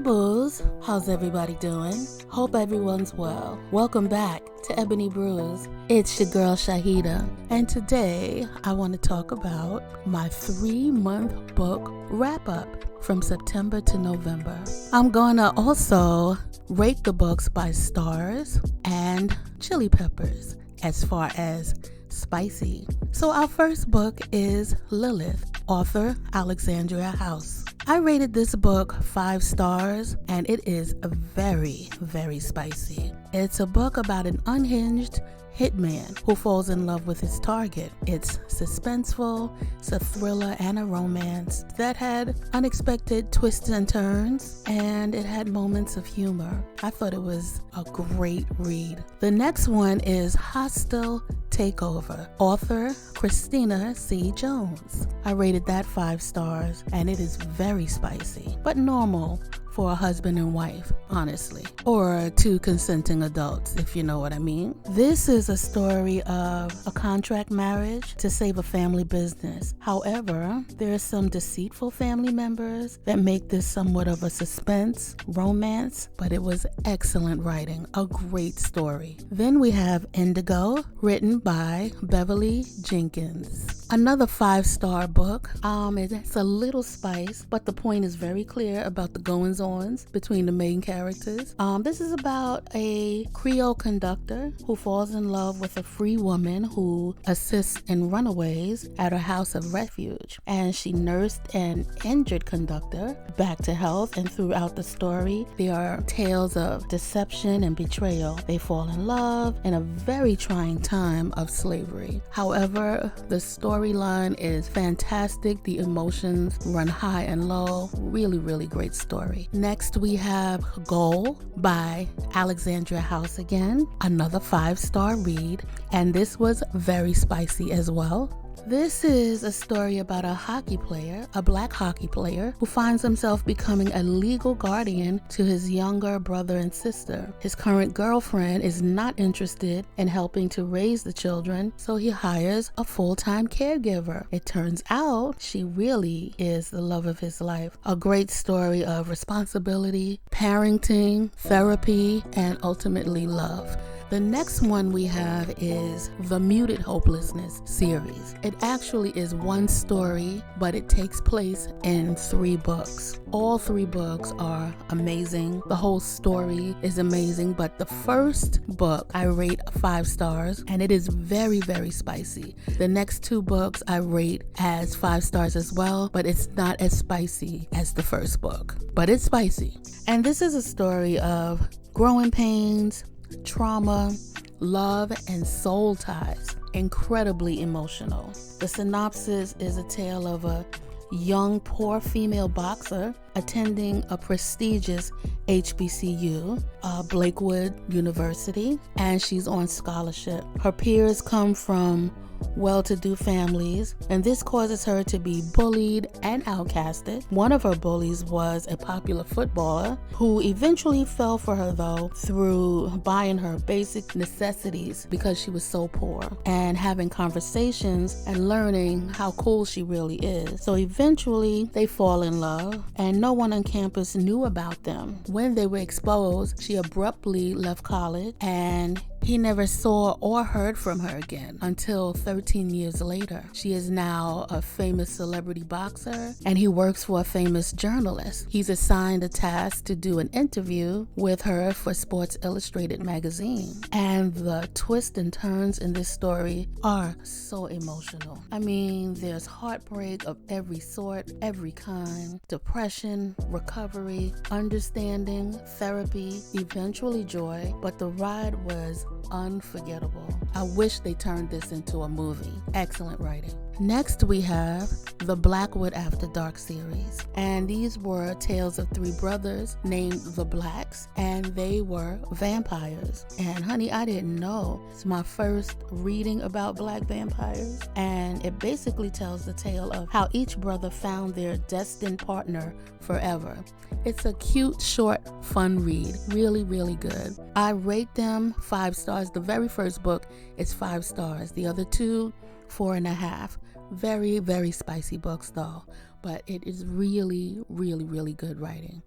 Booze, how's everybody doing? Hope everyone's well. Welcome back to Ebony Brews. It's your girl Shahida, and today I want to talk about my 3-month book wrap-up from September to November. I'm gonna also rate the books by stars and chili peppers as far as spicy. So our first book is Lilith, author Alexandria House. I rated this book 5 stars, and it is very, very spicy. It's a book about an unhinged hitman who falls in love with his target. It's suspenseful, it's a thriller and a romance that had unexpected twists and turns, and it had moments of humor. I thought it was a great read. The next one is Hostile Takeover, author Christina C. Jones. I rated that 5 stars, and it is very spicy, but normal for a husband and wife, honestly, or 2 consenting adults, if you know what I mean. This is a story of a contract marriage to save a family business. However, there are some deceitful family members that make this somewhat of a suspense romance, but it was excellent writing, a great story. Then we have Indigo, written by Beverly Jenkins. Another 5-star book. It's a little spice, but the point is very clear about the goings-ons between the main characters. This is about a Creole conductor who falls in love with a free woman who assists in runaways at her house of refuge. And she nursed an injured conductor back to health, and throughout the story, there are tales of deception and betrayal. They fall in love in a very trying time of slavery. However, the storyline is fantastic. The emotions run high and low. Really, really great story. Next, we have Goal by Alexandria House again. Another 5-star read, and this was very spicy as well. This is a story about a hockey player, a black hockey player, who finds himself becoming a legal guardian to his younger brother and sister. His current girlfriend is not interested in helping to raise the children, so he hires a full-time caregiver. It turns out she really is the love of his life. A great story of responsibility, parenting, therapy, and ultimately love. The next one we have is the Muted Hopelessness series. It actually is one story, but it takes place in 3 books. All 3 books are amazing. The whole story is amazing, but the first book I rate 5 stars, and it is very, very spicy. The next 2 books I rate as 5 stars as well, but it's not as spicy as the first book, but it's spicy. And this is a story of growing pains, trauma, love, and soul ties. Incredibly emotional. The synopsis is a tale of a young, poor female boxer attending a prestigious HBCU, Blakewood University, and she's on scholarship. Her peers come from well-to-do families, and this causes her to be bullied and outcasted. One of her bullies was a popular footballer who eventually fell for her, though, through buying her basic necessities because she was so poor, and having conversations and learning how cool she really is. So eventually they fall in love, and no one on campus knew about them. When they were exposed, she abruptly left college, and he never saw or heard from her again until 13 years later. She is now a famous celebrity boxer, and he works for a famous journalist. He's assigned a task to do an interview with her for Sports Illustrated magazine. And the twists and turns in this story are so emotional. I mean, there's heartbreak of every sort, every kind, depression, recovery, understanding, therapy, eventually joy, but the ride was unforgettable. I wish they turned this into a movie. Excellent writing. Next, we have the Blackwood After Dark series, and these were tales of 3 brothers named the Blacks, and they were vampires. And honey, I didn't know. It's my first reading about black vampires, and it basically tells the tale of how each brother found their destined partner forever. It's a cute, short, fun read. Really, really good. I rate them 5 stars. The very first book is 5 stars. The other 2, 4.5. Very, very spicy books though, but it is really, really, really good writing.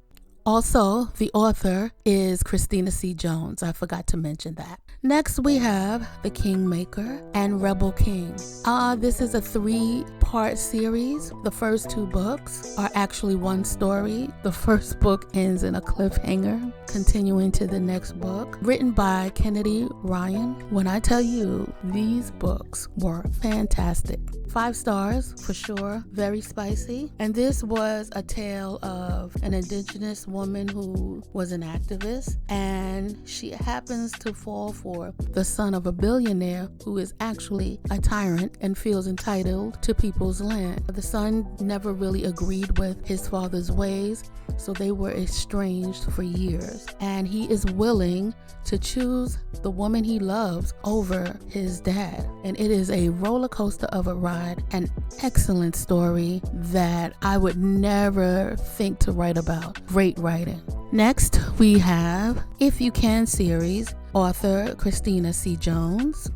Also, the author is Christina C. Jones. I forgot to mention that. Next, we have The Kingmaker and Rebel King. This is a 3-part series. The first 2 books are actually one story. The first book ends in a cliffhanger, continuing to the next book. Written by Kennedy Ryan. When I tell you, these books were fantastic. 5 stars for sure. Very spicy. And this was a tale of an indigenous woman who was an activist, and she happens to fall for the son of a billionaire who is actually a tyrant and feels entitled to people's land. The son never really agreed with his father's ways, so they were estranged for years, and he is willing to choose the woman he loves over his dad. And it is a roller coaster of a ride, an excellent story that I would never think to write about. Great writing. Next, we have If You Can series, author Christina C. Jones.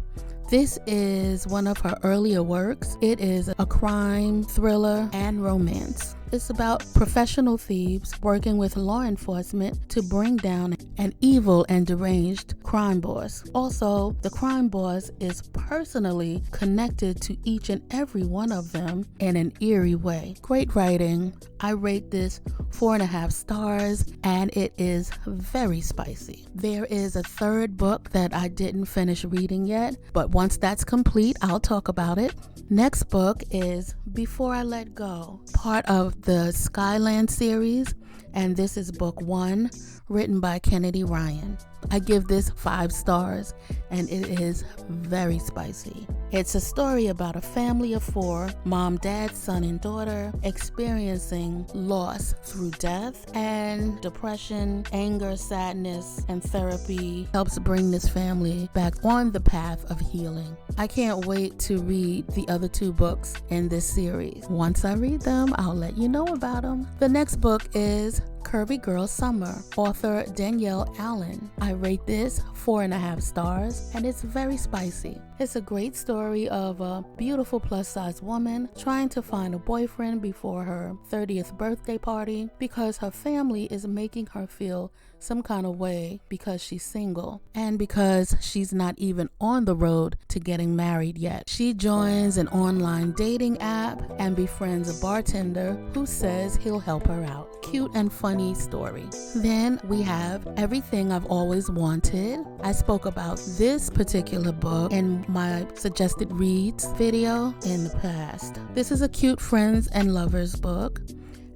This is one of her earlier works. It is a crime, thriller, and romance. It's about professional thieves working with law enforcement to bring down an evil and deranged crime boss. Also, the crime boss is personally connected to each and every one of them in an eerie way. Great writing. I rate this 4.5 stars, and it is very spicy. There is a 3rd book that I didn't finish reading yet, but once that's complete, I'll talk about it. Next book is Before I Let Go, part of the Skyland series, and this is book 1, written by Kennedy Ryan. I give this 5 stars, and it is very spicy. It's a story about a family of 4, mom, dad, son, and daughter, experiencing loss through death, and depression, anger, sadness, and therapy helps bring this family back on the path of healing. I can't wait to read the other 2 books in this series. Once I read them, I'll let you know about them. The next book is Curvy Girl Summer, author Danielle Allen. I rate this 4.5 stars, and it's very spicy. It's a great story of a beautiful plus-size woman trying to find a boyfriend before her 30th birthday party because her family is making her feel some kind of way because she's single and because she's not even on the road to getting married yet. She joins an online dating app and befriends a bartender who says he'll help her out. Cute and funny story. Then we have Everything I've Always Wanted. I spoke about this particular book in my suggested reads video in the past. This is a cute friends and lovers book,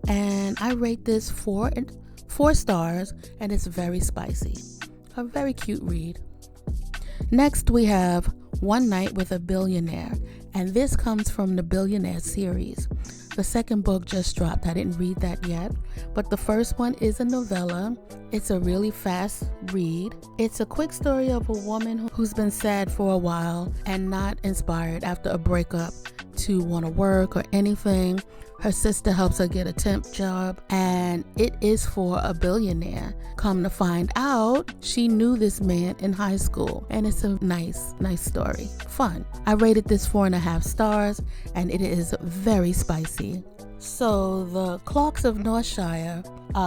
and I rate this 4 stars, and it's very spicy. A very cute read. Next, we have One Night with a Billionaire, and this comes from the Billionaire series. The 2nd book just dropped. I didn't read that yet, but the first one is a novella. It's a really fast read. It's a quick story of a woman who's been sad for a while and not inspired after a breakup to want to work or anything. Her sister helps her get a temp job, and it is for a billionaire. Come to find out, she knew this man in high school, and it's a nice story. Fun. I rated this 4.5 stars, and it is very spicy. So the Clocks of Northshire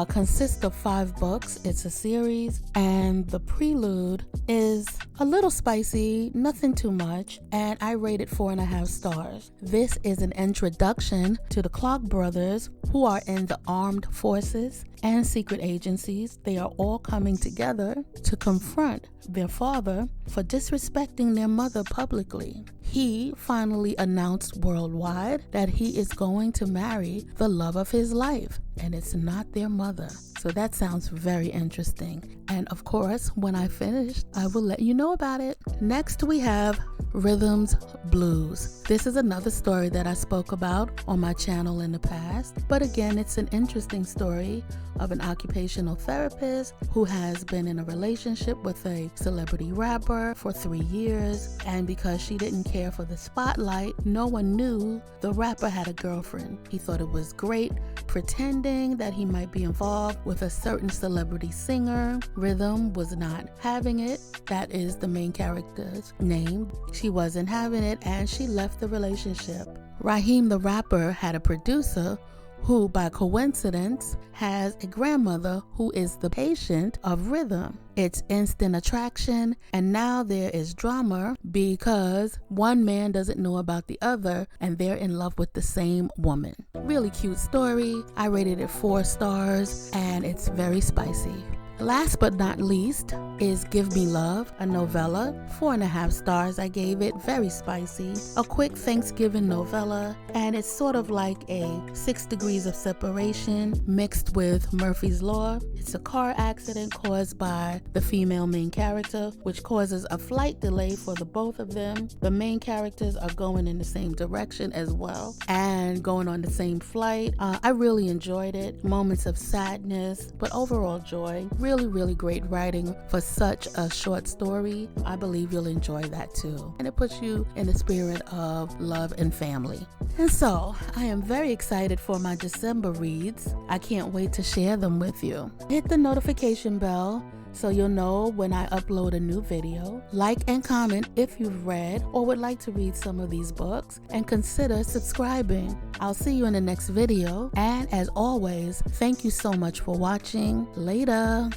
consists of 5 books. It's a series, and the prelude is a little spicy, nothing too much, and I rate it 4.5 stars. This is an introduction to the Clock brothers, who are in the armed forces and secret agencies. They are all coming together to confront their father for disrespecting their mother publicly. He finally announced worldwide that he is going to marry the love of his life, and it's not their mother. So that sounds very interesting. And of course, when I finish, I will let you know about it. Next, we have Rhythms Blues. This is another story that I spoke about on my channel in the past. But again, it's an interesting story of an occupational therapist who has been in a relationship with a celebrity rapper for 3 years. And because she didn't care for the spotlight, no one knew the rapper had a girlfriend. He thought it was great, pretending that he might be involved with a certain celebrity singer. Rhythm was not having it. That is the main character's name. She wasn't having it, and she left the relationship. Raheem the rapper had a producer who by coincidence has a grandmother who is the patient of rhythm. It's instant attraction, and now there is drama because one man doesn't know about the other and they're in love with the same woman. Really cute story. I rated it 4 stars and it's very spicy. Last but not least is Give Me Love, a novella. 4.5 stars I gave it, very spicy. A quick Thanksgiving novella, and it's sort of like a 6 Degrees of Separation mixed with Murphy's Law. It's a car accident caused by the female main character, which causes a flight delay for the both of them. The main characters are going in the same direction as well and going on the same flight. I really enjoyed it. Moments of sadness, but overall joy. Really great writing for such a short story. I believe you'll enjoy that too. And it puts you in the spirit of love and family. And so I am very excited for my December reads. I can't wait to share them with you. Hit the notification bell so you'll know when I upload a new video. Like and comment if you've read or would like to read some of these books, and consider subscribing. I'll see you in the next video, and as always, thank you so much for watching. Later.